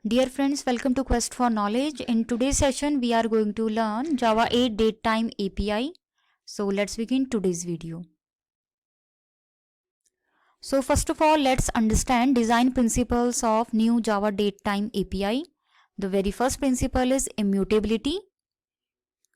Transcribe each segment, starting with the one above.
Dear friends, welcome to Quest for Knowledge. In today's session, we are going to learn Java 8 Datetime API. So let's begin today's video. So first of all, let's understand design principles of new Java Datetime API. The very first principle is immutability.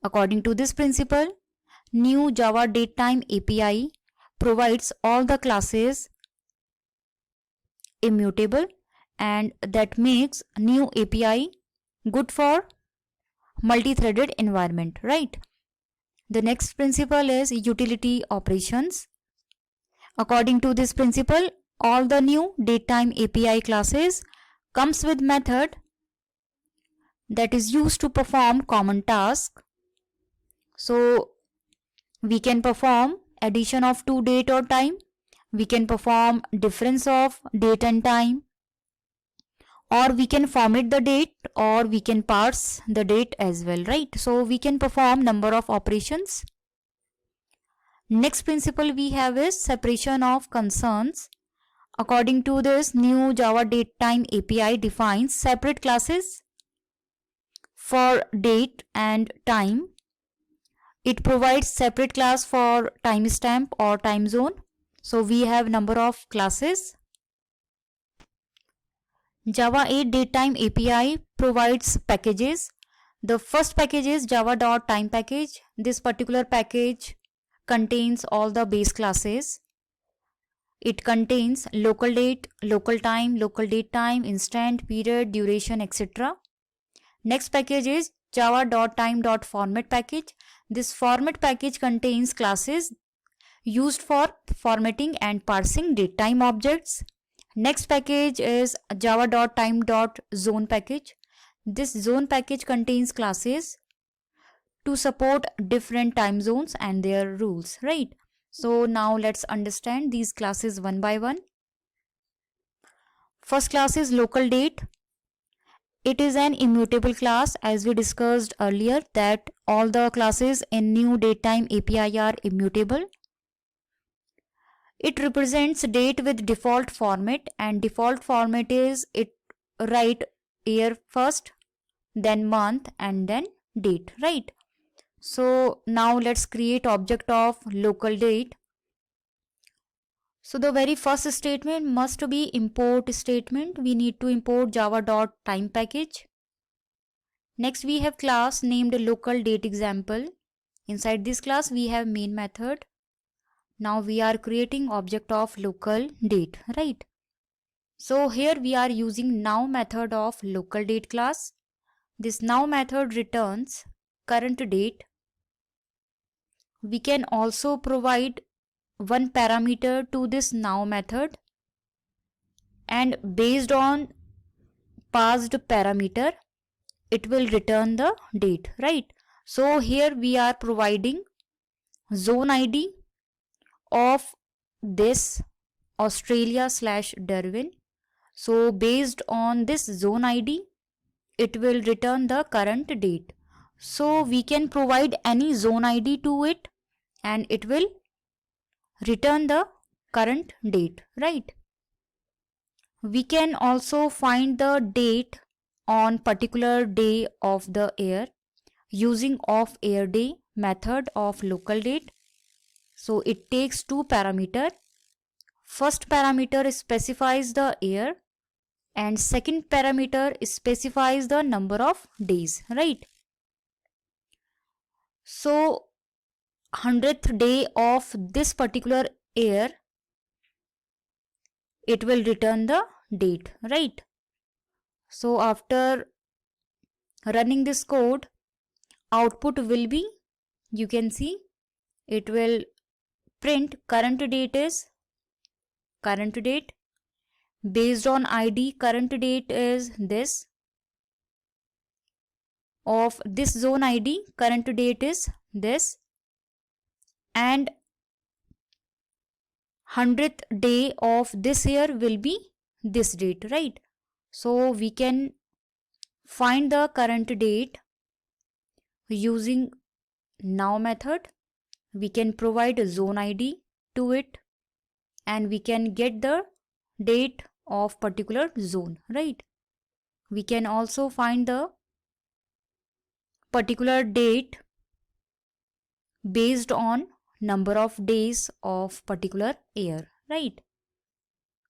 According to this principle, new Java Datetime API provides all the classes immutable, and that makes new API good for multi-threaded environment, right? The next principle is utility operations. According to this principle, all the new datetime API classes comes with method that is used to perform common task. So we can perform addition of two date or time, we can perform difference of date and time, or we can format the date, or we can parse the date as well, right? So we can perform number of operations. Next principle we have is separation of concerns. According to this, new Java Datetime API defines separate classes for date and time. It provides separate class for timestamp or time zone. So we have number of classes. Java 8 Datetime API provides packages. The first package is java.time package. This particular package contains all the base classes. It contains local date, local time, local date time, instant, period, duration, etc. Next package is java.time.format package. This format package contains classes used for formatting and parsing datetime objects. Next package is java.time.zone package. This zone package contains classes to support different time zones and their rules, right? So now let's understand these classes one by one. First class is local date. It is an immutable class, as we discussed earlier that all the classes in new datetime API are immutable. It represents date with default format, and default format is it write year first, then month, and then date, right? So now let's create object of local date. So the very first statement must be import statement. We need to import java.time package. Next we have class named local date example. Inside this class we have main method. Now we are creating object of local date, right? So here we are using now method of local date class. This now method returns current date. We can also provide one parameter to this now method, and based on passed parameter it will return the date, right? So here we are providing zone ID of this Australia/Darwin. So based on this zone ID it will return the current date. So we can provide any zone ID to it and it will return the current date, right? We can also find the date on particular day of the year using of year day method of local date. So it takes two parameter. First parameter specifies the year and second parameter specifies the number of days, right? So 100th day of this particular year it will return the date, right? So after running this code, output will be, you can see, it will print current date is current date. Based on ID, current date is this. Of this zone ID, current date is this. And 100th day of this year will be this date, right? So we can find the current date using now method. We can provide a zone ID to it and we can get the date of particular zone, right? we can also find the particular date based on number of days of particular year, right?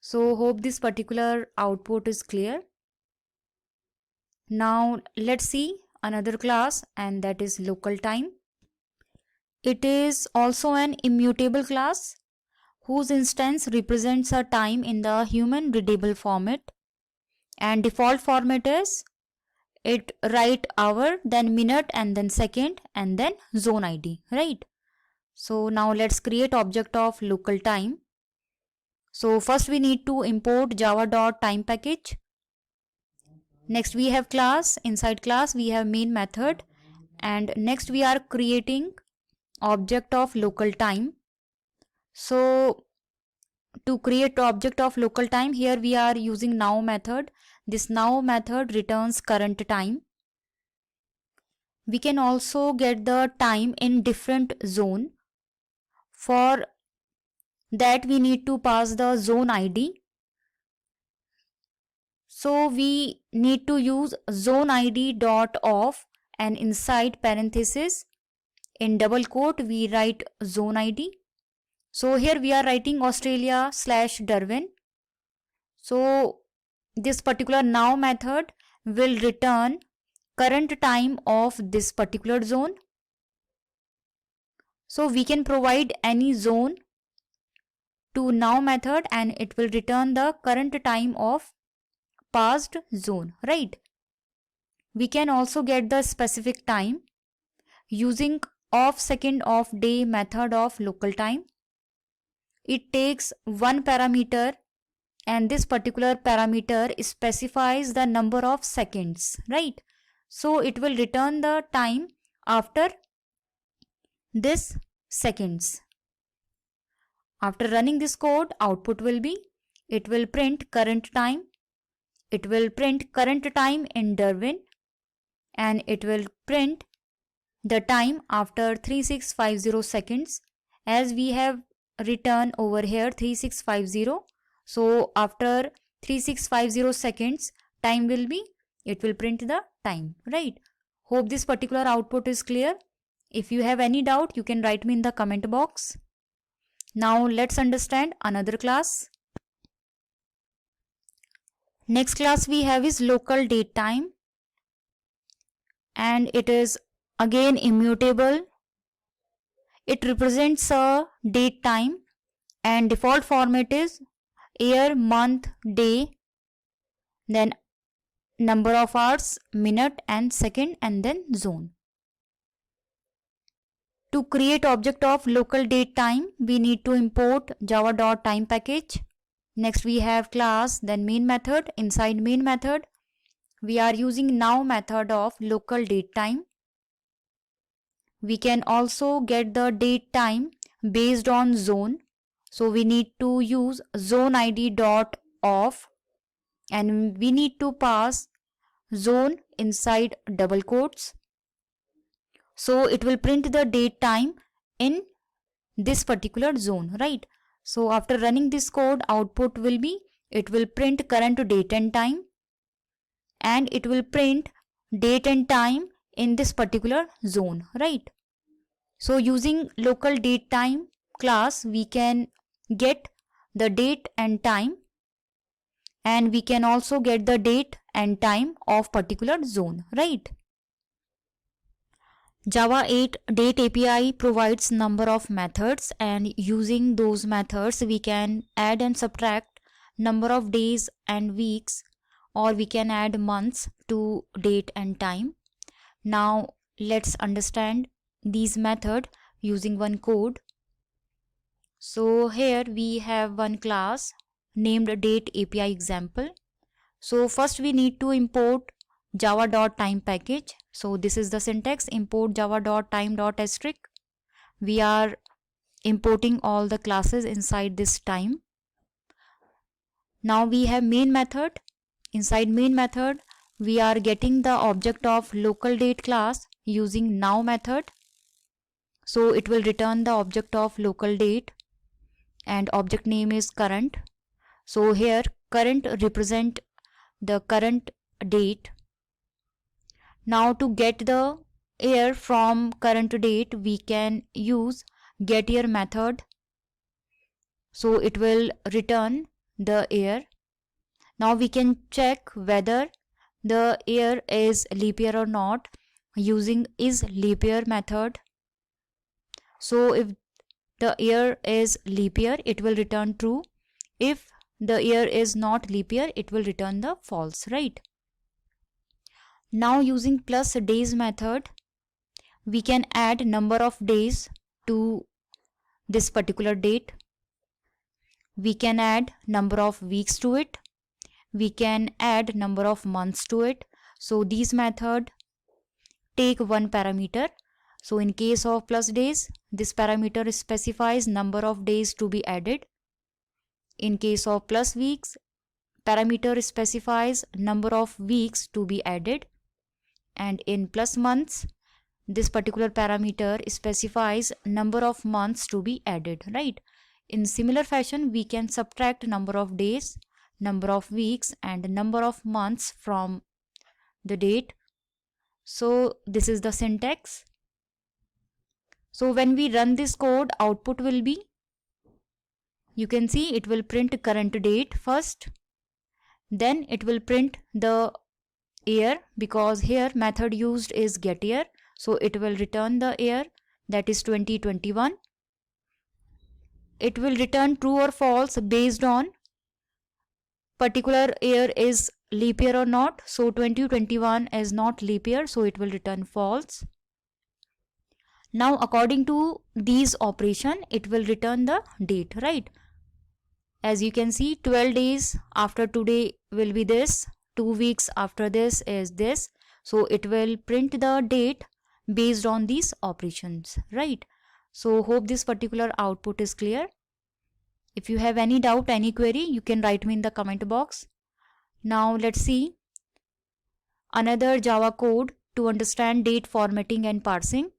So hope this particular output is clear. Now let's see another class, and that is local time. It is also an immutable class whose instance represents a time in the human readable format, and default format is it write hour, then minute, and then second, and then zone ID, right? So now let's create object of local time. So first we need to import java.time package. Next we have class, inside class we have main method, and next we are creating object of local time. So to create object of local time, here we are using now method. This now method returns current time. We can also get the time in different zone. For that we need to pass the zone ID. So we need to use zone ID dot off, and inside parenthesis in double quote we write zone ID. So here we are writing Australia/Darwin. So this particular now method will return current time of this particular zone. So we can provide any zone to now method and it will return the current time of past zone, right? We can also get the specific time using off second of day method of local time. It takes one parameter, and this particular parameter specifies the number of seconds, right? So it will return the time after this seconds. After running this code, output will be, it will print current time, it will print current time in Darwin, and it will print the time after 3650 seconds, as we have written over here 3650. So after 3650 seconds time will be, it will print the time, right? Hope this particular output is clear. If you have any doubt, you can write me in the comment box. Now let's understand another class. Next class we have is local date time, and it is again immutable. It represents a date time, and default format is year, month, day, then number of hours, minute and second, and then zone. To create object of local date time, we need to import java.time package. Next we have class, then main method. Inside main method we are using now method of local date time. We can also get the date time based on zone. So we need to use zone ID dot off, and we need to pass zone inside double quotes. So it will print the date time in this particular zone, right? So after running this code, output will be, it will print current date and time, and it will print date and time in this particular zone, right? So using local date time class, we can get the date and time, and we can also get the date and time of particular zone, right? Java 8 Date API provides number of methods, and using those methods we can add and subtract number of days and weeks, or we can add months to date and time. Now let's understand these method using one code. So here we have one class named Date API example. So first we need to import java.time package. So this is the syntax: import java.time.asterisk. We are importing all the classes inside this time. Now we have main method. Inside main method we are getting the object of local date class using now method. So it will return the object of local date, and object name is current. So here current represent the current date. Now to get the year from current date, we can use get year method. So it will return the year. Now we can check whether the year is leap year or not using is leap year method. So if the year is leap year, it will return true. If the year is not leap year, it will return the false, right? Now using plus days method, we can add number of days to this particular date. We can add number of weeks to it. We can add number of months to it. So these method take one parameter. So in case of plus days, this parameter specifies number of days to be added. In case of plus weeks, parameter specifies number of weeks to be added. And in plus months, this particular parameter specifies number of months to be added, right? In similar fashion, we can subtract number of days, number of weeks and number of months from the date. So this is the syntax. So when we run this code, output will be, you can see it will print current date first, then it will print the year, because here method used is get year, so it will return the year, that is 2021. It will return true or false based on particular year is leap year or not. So 2021 is not leap year, so it will return false. Now according to these operation, it will return the date, right? As you can see, 12 days after today will be this, 2 weeks after this is this. So it will print the date based on these operations, right? So hope this particular output is clear. If you have any doubt, any query, you can write me in the comment box. Now let's see another Java code to understand date formatting and parsing.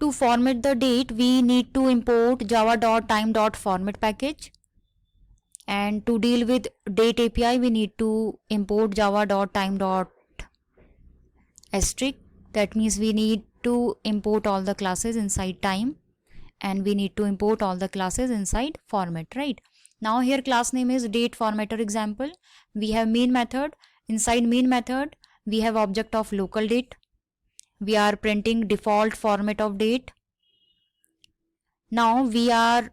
To format the date, we need to import java.time.format package. And to deal with date API, we need to import java.time.asterisk. That means we need to import all the classes inside time, and we need to import all the classes inside format, right? Now here class name is date formatter example. We have main method. Inside main method, we have object of local date. We are printing default format of date. Now we are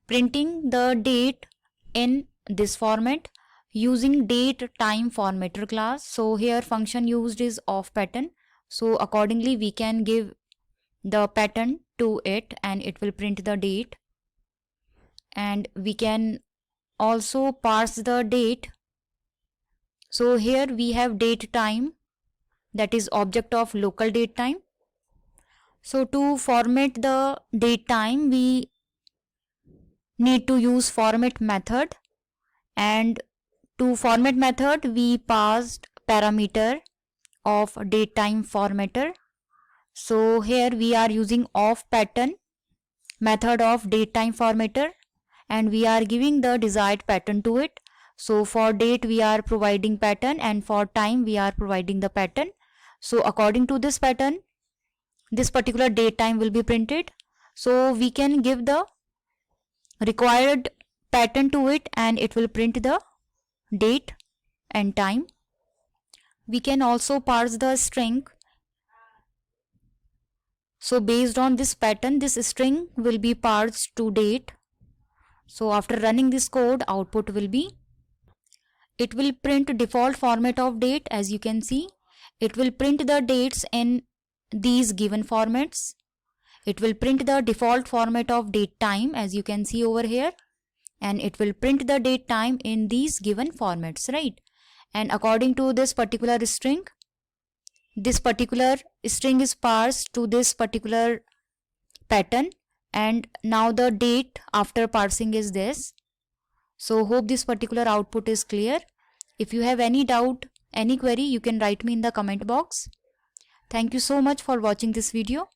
printing the date in this format using date time formatter class. So here function used is of pattern. So accordingly we can give the pattern to it and it will print the date. And we can also parse the date. So here we have date time, that is object of local date time. So to format the date time, we need to use format method, and to format method we passed parameter of date time formatter. So here we are using of pattern method of date time formatter, and we are giving the desired pattern to it. So for date we are providing pattern, and for time we are providing the pattern. So according to this pattern, this particular date time will be printed. So we can give the required pattern to it and it will print the date and time. We can also parse the string. So based on this pattern, this string will be parsed to date. So after running this code, output will be, it will print default format of date. As you can see, it will print the dates in these given formats. It will print the default format of date time, as you can see over here, and it will print the date time in these given formats, right? And according to this particular string is parsed to this particular pattern, and now the date after parsing is this. So hope this particular output is clear. If you have any doubt, any query, you can write me in the comment box. Thank you so much for watching this video.